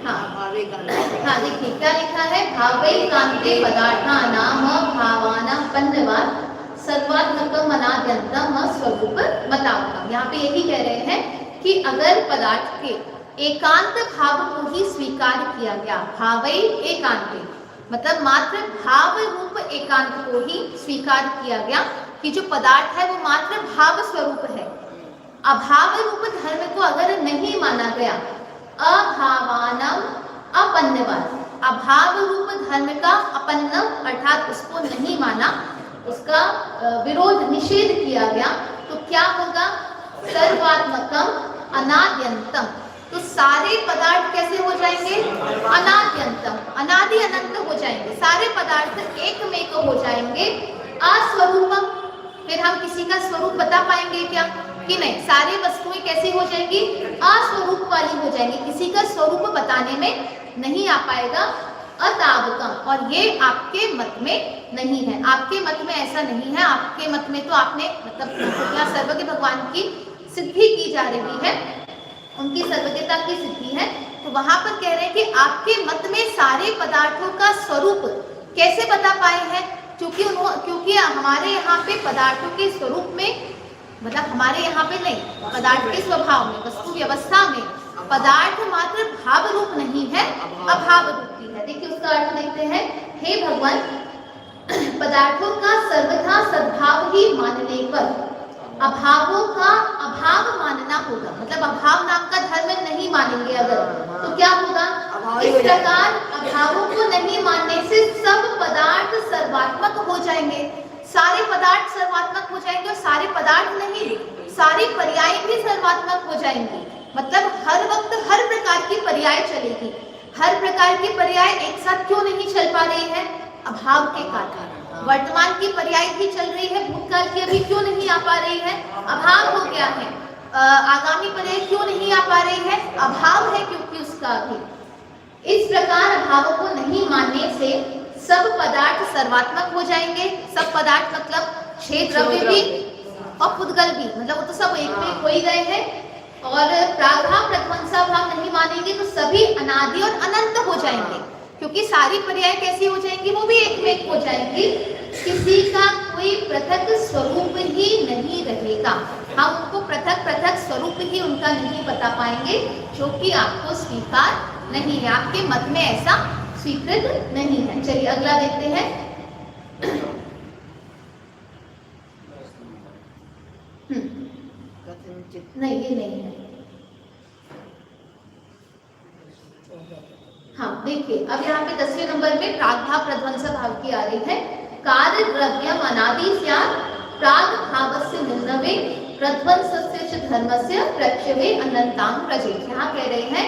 हाँ, देखिए क्या लिखा है? भावैकान्ते पदार्थानां भावानापन्नवात् सर्वात्मकम् अनाद्यन्तम् स्वरूप मतावकम्। यहाँ पे यही कह रहे हैं कि अगर पदार्थ के एकांत भाव को ही स्वीकार किया गया, भावै एकांते मतलब मात्र भाव रूप एकांत को ही स्वीकार किया गया कि जो पदार्थ है वो मात्र भाव स्वरूप है, अभाव रूप धर्म को अगर नहीं माना गया, अभावानम अपन्नवाद, अभाव रूप धर्म का अपन्नम अर्थात उसको नहीं माना, उसका विरोध निषेध किया गया, तो क्या होगा? सर्वात्मकम अनाद्यंतम। तो सारे पदार्थ कैसे हो जाएंगे? अनाद्यंतम, अनादि अनंत हो जाएंगे। सारे पदार्थ एक में एक हो जाएंगे। अस्वरूपम, फिर हम किसी का स्वरूप बता पाएंगे क्या? कि नहीं। सारी वस्तुएं कैसी हो जाएंगी? अस्वरूप वाली हो जाएंगी, किसी का स्वरूप बताने में नहीं आ पाएगा। अतावकम, और ये आपके मत में नहीं है। आपके मत में ऐसा नहीं है। आपके मत में तो आपने मतलब यहाँ सर्वज्ञ भगवान की सिद्धि की जा रही है, उनकी सर्वज्ञता की सिद्धि है। तो वहां पर कह रहे हैं कि आपके मत में सारे पदार्थों का स्वरूप कैसे बता पाए हैं? क्योंकि हमारे यहाँ पे पदार्थों के स्वरूप में, मतलब हमारे यहाँ पे नहीं, पदार्थ के स्वभाव में, वस्तु व्यवस्था में पदार्थ मात्र भाव रूप नहीं है, अभाव रूप भी है। देखिए उसका अर्थ देखते हैं। हे भगवान, पदार्थों का सर्वथा सद्भाव ही मानने पर अभावों का अभाव मानना होगा। मतलब अभाव नाम का धर्म नहीं मानेंगे अगर, तो क्या होगा? इस प्रकार अभावों को नहीं मानने से सब पदार्थ सर्वात्मक हो जाएंगे। सारे पदार्थ सर्वात्मक हो जाएंगे, और सारे पदार्थ नहीं, सारी पर्याय भी सर्वात्मक हो जाएंगी। मतलब हर वक्त हर प्रकार की पर्याय चलेगी। हर प्रकार की पर्याय एक साथ क्यों नहीं चल पा रही है? अभाव के कारण। वर्तमान की पर्याय भी चल रही है, भूतकाल की अभी क्यों नहीं आ पा रही है? अभाव हो गया है। आगामी पर्याय क्यों नहीं आ पा रही है? अभाव है, क्योंकि उसका अभी। इस प्रकार अभावों को नहीं मानने से सब पदार्थ सर्वात्मक हो जाएंगे। सब पदार्थ मतलब छह द्रव्य भी और पुद्गल भी, मतलब वो तो सब एक में हो ही गए हैं। और प्रागभाव प्रध्वंसा भाव नहीं मानेंगे तो सभी अनादि और अनंत हो जाएंगे, क्योंकि सारी पर्याय कैसी हो जाएंगी? वो भी एक में एक हो जाएंगी। किसी का कोई पृथक स्वरूप ही नहीं रहेगा। हम उनको पृथक पृथक स्वरूप ही उनका नहीं बता पाएंगे, जो कि आपको स्वीकार नहीं है। आपके मत में ऐसा स्वीकृत नहीं है। चलिए अगला देखते हैं। नहीं, ये नहीं है। हाँ देखिए, अब यहाँ पे 10वें नंबर में प्रागभाव प्रध्वंस भाव की आ रही है। कार्य द्रव्यम अनादि स्यात् प्रागभावस्य निन्नवे प्रध्वंसस्य च धर्मस्य प्रक्षवे अनंतां प्रजेत्। यहाँ कह रहे हैं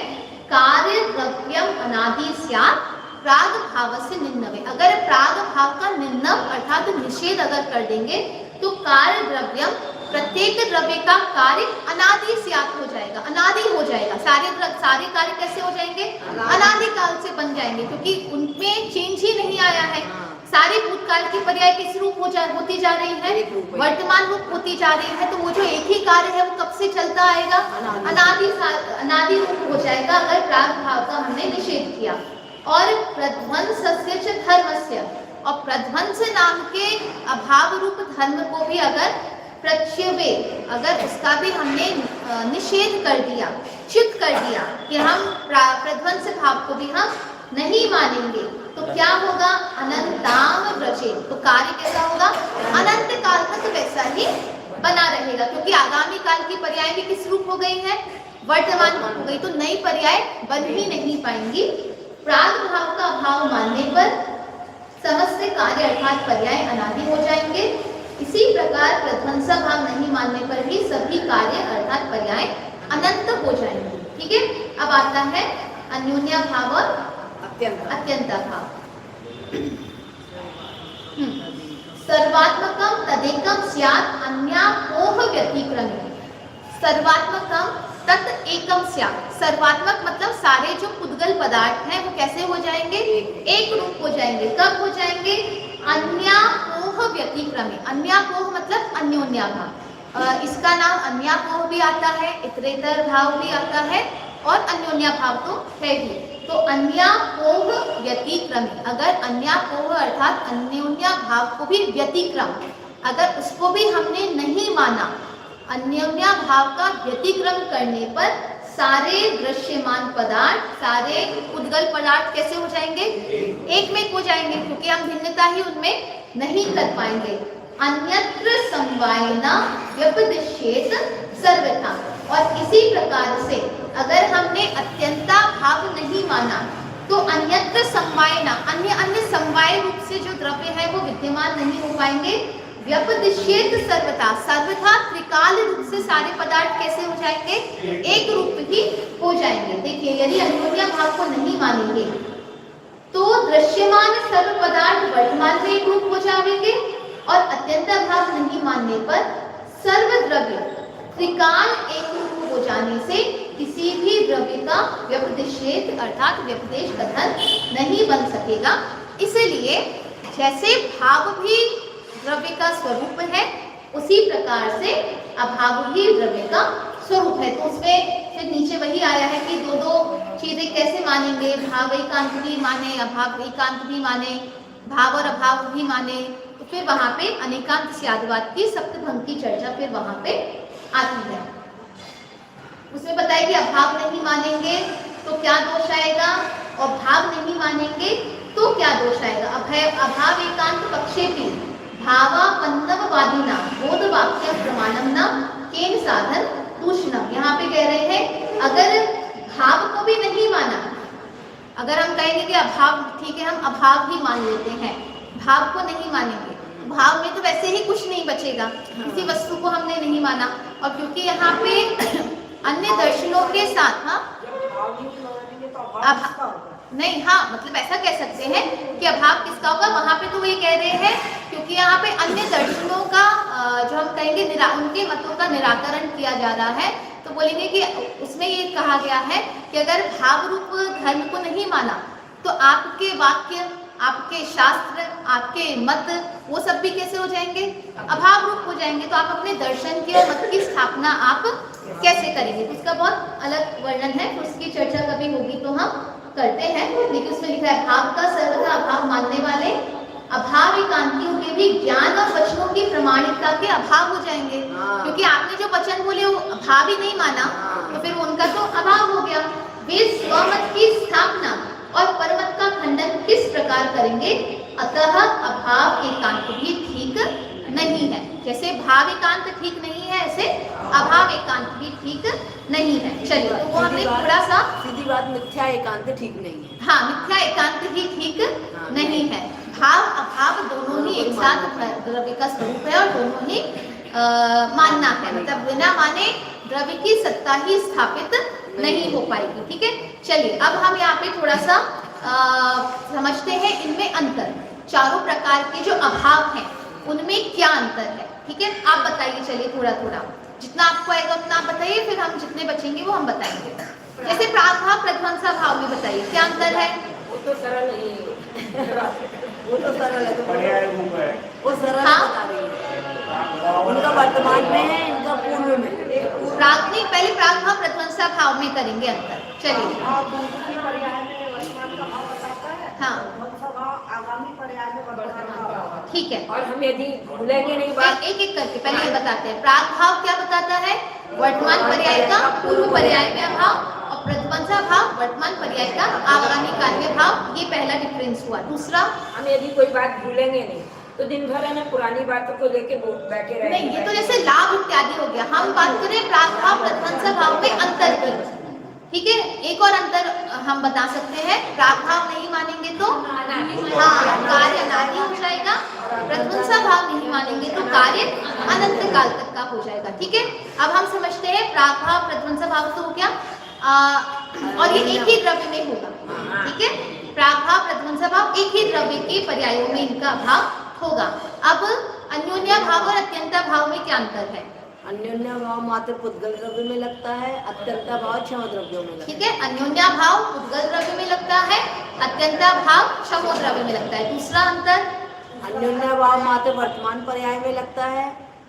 कार्य द्रव्यम अनादि स्यात् प्रागभावस्य निन्नवे। अगर प्रागभाव का निन्नव अर्थात निषेध अगर कर देंगे तो कार्य द्रव्यम, प्रत्येक द्रव्य का कार्य अनादि स्यात् हो जाएगा, अनादि हो जाएगा। सारे कार्य कैसे हो जाएंगे? अनादि काल से बन जाएंगे, क्योंकि उनमें चेंज ही नहीं आया है। सारे भूतकाल की पर्याय किस रूप होती जा रही है? वर्तमान रूप होती जा रही है। तो वो जो एक ही कार्य है वो कब से चलता आएगा? अनादि रूप हो जाएगा अगर प्रागभाव का हमने निषेध किया। और प्रध्वंसस्य च धर्मस्य, और प्रध्वंस नाम के अभाव रूप धर्म को भी अगर प्रक्षवे, अगर उसका भी हमने निषेध कर दिया, च्युत कर दिया कि हम प्रध्वंस भाव को भी हम नहीं मानेंगे, तो क्या होगा? अनंताम व्रजेत्। तो कार्य कैसा होगा? अनंत काल तक वैसा ही बना रहेगा, क्योंकि आगामी काल की पर्याय भी किस रूप हो गई है? वर्तमान हो गई। तो नई पर्याय बन ही नहीं पाएंगी। प्राग भाव का अभाव मानने पर समस्त कार्य अर्थात पर्याय अनादि हो जाएंगे। इसी प्रकार प्रध्वंसा भाव नहीं मानने पर भी सभी कार्य अर्थात पर्याय अनंत हो जाएंगे। ठीक है, अब आता है अन्योन्या भाव और अत्यंता भाव। सर्वात्मकम तदेकम स्यात् अन्यापोह व्यतिक्रमे। सर्वात्मकम तत् एकम स्यात्। सर्वात्मक मतलब सारे जो पुद्गल पदार्थ हैं वो कैसे हो जाएंगे? एक रूप हो जाएंगे। कब हो जाएंगे? अन्यापोह व्यतिक्रमे। अन्यापोह मतलब अन्योन्या भाव। इसका नाम अन्यापोह भी आता है, इतरेतर भाव भी आता है, और अन्योन्या भाव तो है ही। तो अन्यापोह व्यतिक्रमे, अगर अन्यापोह अर्थात अन्योन्या भाव को भी व्यतिक्रम, अगर उसको भी हमने नहीं माना, अन्योन्या भाव का व्यतिक्रम करने पर सारे दृश्यमान पदार्थ, सारे उद्गल पदार्थ कैसे हो जाएंगे? एक में हो जाएंगे, क्योंकि हम भिन्नता ही उनमें नहीं कर पाएंगे। अन्यत्र समवायना व्यपदिश्येत सर्वथा। और इसी प्रकार से अगर हमने अत्यंता भाव नहीं माना तो अन्यत्र समवायना, अन्य समवाय रूप से जो द्रव्य है वो विद्यमान नहीं हो पाएंगे। व्यपदिश्येत सर्वथा, सर्वथा त्रिकाल रूप से सारे पदार्थ कैसे हो जाएंगे, एक रूप ही हो जाएंगे। देखिए यदि अन्योन्या भाव को नहीं मानेंगे तो दृश्यमान सर्व पदार्थ वर्तमान में एक रूप हो जाएंगे, और अत्यंत भाव नहीं मानने पर सर्व द्रव्य त्रिकाल एक रूप हो जाने से किसी भी द्रव्य का व्यपदिश्येत अर्थात व्यपदेश कथन नहीं बन सकेगा। इसलिए जैसे भाव भी द्रव्य का स्वरूप है, उसी प्रकार से अभाव भी द्रव्य का स्वरूप है। तो उसमें फिर नीचे वही आया है कि दो दो चीजें कैसे मानेंगे, भाव एकांत भी माने, अभाव एकांत भी माने, भाव और अभाव भी माने। तो फिर वहां पे अनेकांत स्यादवाद की सप्तभंग की चर्चा फिर वहां पे आती है। उसमें बताया कि अभाव नहीं मानेंगे तो क्या दोष आएगा, और भाव नहीं मानेंगे तो क्या दोष आएगा। अभाव एकांत पक्षे भी भावापन्नववादिना बोध वाक्य प्रमाणम न केन साधन दूषणम। यहाँ पे कह रहे हैं अगर भाव को भी नहीं माना, अगर हम कहेंगे कि अभाव ठीक है, हम अभाव ही मान लेते हैं, भाव को नहीं मानेंगे, भाव में तो वैसे ही कुछ नहीं बचेगा, किसी वस्तु को हमने नहीं माना। और क्योंकि यहाँ पे अन्य दर्शनों के साथ नहीं, हाँ मतलब ऐसा कह सकते हैं कि अभाव किसका होगा, वहां पे तो वो ये कह रहे हैं क्योंकि यहाँ पे अन्य दर्शनों का जो हम कहेंगे उनके मतों का निराकरण किया जा रहा है, तो बोलेंगे कि उसमें ये कहा गया है कि अगर भाव रूप धर्म को नहीं माना तो आपके वाक्य, आपके शास्त्र, आपके मत वो सब भी कैसे हो जाएंगे, अभाव रूप हो जाएंगे। तो आप अपने दर्शन की और मत की स्थापना आप कैसे करेंगे, तो उसका बहुत अलग वर्णन है, तो उसकी चर्चा कभी होगी तो हम करते हैं। लेकिन उसमें लिखा है भाव का सर्वथा अभाव मानने वाले अभाव एकांतियों के भी ज्ञान और वचनों की प्रमाणिकता के अभाव हो जाएंगे। क्योंकि आपने जो वचन बोले वो अभाव ही नहीं माना, तो फिर उनका तो अभाव हो गया। वे स्वमत की स्थापना और परमत का खंडन किस प्रकार करेंगे, अतः अभाव एकांत भी ठीक नहीं है। जैसे भाव एकांत ठीक नहीं है, ऐसे अभाव एकांत भी ठीक नहीं है। चलिए तो वो हमने थोड़ा सा सीधी बात, मिथ्या एकांत ठीक नहीं है। हाँ, मिथ्या एकांत ही ठीक नहीं है। भाव अभाव दोनों ही एक साथ द्रव्य का स्वरूप है और दोनों ही मानना है, मतलब बिना माने द्रव्य की सत्ता ही स्थापित नहीं हो पाएगी। ठीक है, चलिए अब हम यहाँ पे थोड़ा सा समझते हैं इनमें अंतर। चारों प्रकार के जो अभाव हैं उनमें क्या अंतर है, ठीक है, आप बताइए। चलिए थोड़ा थोड़ा जितना आपको आएगा उतना आप बताइए, फिर हम जितने बचेंगे वो हम बताएंगे। जैसे प्रागभाव प्रध्वंसा भाव में बताइए क्या अंतर है। वो तो सरल है, वो तो सरल है, वो सरल हाँ? बता रही है। उनका वर्तमान में है, इनका पूर्व में। प्राग्निक पहले प्रागभाव प्रध्वंसा भाव में करेंगे अंतर। चलिए हाँ आगामी पर्याय में वर्तमान भाव। ठीक है, और हम यदि भूलेंगे नहीं बात, एक एक करके पहले ये बताते हैं। प्राग भाव क्या बताता है, वर्तमान पर्याय का पूर्व पर्याय में अभाव, और प्रध्वंसा भाव वर्तमान पर्याय का आगामी काल में भाव। ये पहला डिफरेंस हुआ। दूसरा, हम यदि कोई बात भूलेंगे नहीं तो दिन भर है ना पुरानी बातों को लेके बैठे रहेंगे। नहीं ये तो जैसे लाभ इत्यादि हो गया। हम बात करें प्राग भाव प्रध्वंसा भाव में अंतर की, ठीक है। एक और अंतर हम बता सकते हैं, प्राग भाव नहीं मानेंगे तो हाँ कार्य अनादि हो जाएगा, प्रध्वंसा भाव नहीं मानेंगे तो कार्य अनंत काल तक का हो जाएगा। ठीक है, अब हम समझते हैं प्राग भाव प्रध्वंसा भाव तो हो गया, और ये एक ही द्रव्य में होगा। ठीक है, प्राग भाव प्रध्वंसा भाव एक ही द्रव्य के पर्यायों में इनका भाव होगा। अब अन्योन्या भाव और अत्यंता भाव में क्या अंतर है। अन्योन्या भाव मात्र पुद्गल द्रव्य में लगता है, अत्यंता भाव क्षम द्रव्यों में लगता है। ठीक है, अन्योन्या भाव पुद्गल द्रव्य में लगता है, अत्यंता भाव क्षमो द्रव्य में लगता है। दूसरा अंतर, अन्योन्या भाव मात्र वर्तमान पर्याय में लगता है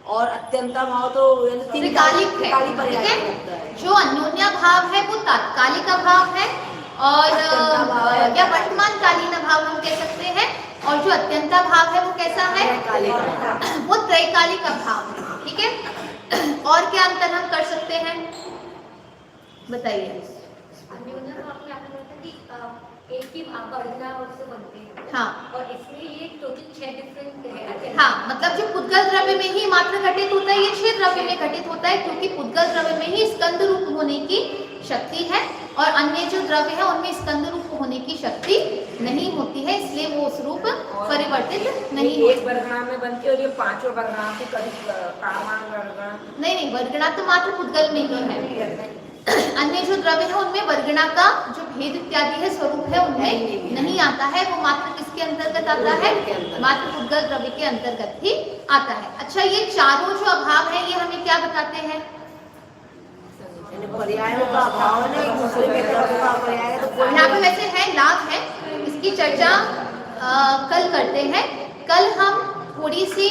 और अत्यंता भाव तो त्रिकालिक है। त्रिकालिक पर्याय ठीक में है, लगता है। जो अन्योन्या भाव है वो तात्कालिक अभाव है, और या वर्तमान कालीन अभाव हम कह सकते हैं, और जो अत्यंता भाव है वो कैसा है, वो त्रैकालिक अभाव है। ठीक है, और क्या अंतर हम कर सकते हैं बताइए। अन्योन्या भाव में आपने बताया कि एक ही भाव का अर्धनाभाव से बनते हैं। हाँ, और इसमें ये टोटल 6 डिफरेंट है। हाँ, मतलब जो पुद्गल द्रव्य में ही मात्र घटित होता है, ये 6 द्रव्य में घटित होता है, क्योंकि पुद्गल द्रव्य में ही स्कंद रूप होने की शक्ति है, और अन्य जो द्रव्य है उनमें स्कंद रूप रूप होने की शक्ति नहीं होती है, इसलिए वो उस रूप परिवर्तित नहीं एक होती। वर्गणा में बनती है और ये पांचों वर्गणा की कभी कामान वर्गणा नहीं, वर्गणा तो मात्र पुद्गल में ही है। अन्य जो द्रव्य है उनमें वर्गणा का जो भेद इत्यादि है, स्वरूप है, उनमें नहीं आता है। वो मात्र किसके अंतर्गत आता है? मात्र पुद्गल द्रव्य के अंतर्गत ही आता है। अच्छा, ये चारों जो अभाव है ये हमें क्या बताते हैं? पर्यायों का अभाव है ना, एक दूसरे के द्रव्य का पर्याय है तो कोई यहाँ पे वैसे है, लाभ है, इसकी चर्चा कल करते हैं। कल हम थोड़ी सी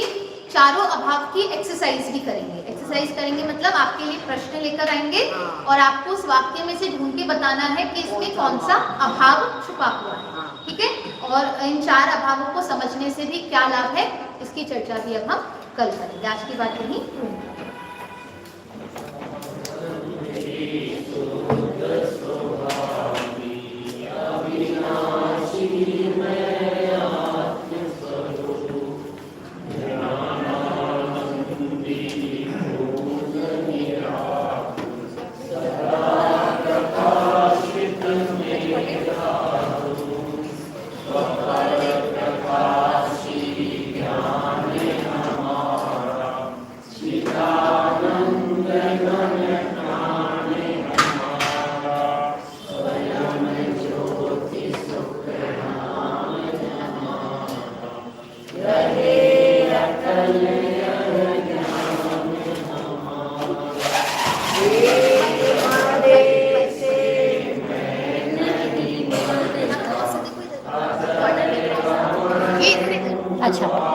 चारों अभाव की एक्सरसाइज भी करेंगे। एक्सरसाइज करेंगे मतलब आपके लिए प्रश्न लेकर आएंगे और आपको उस वाक्य में से ढूंढ के बताना है कि इसमें कौन सा अभाव छुपा हुआ है, ठीक है। और इन चार अभावों को समझने से भी क्या लाभ है, इसकी चर्चा भी अब हम कल करेंगे। आज की बात यही। अच्छा।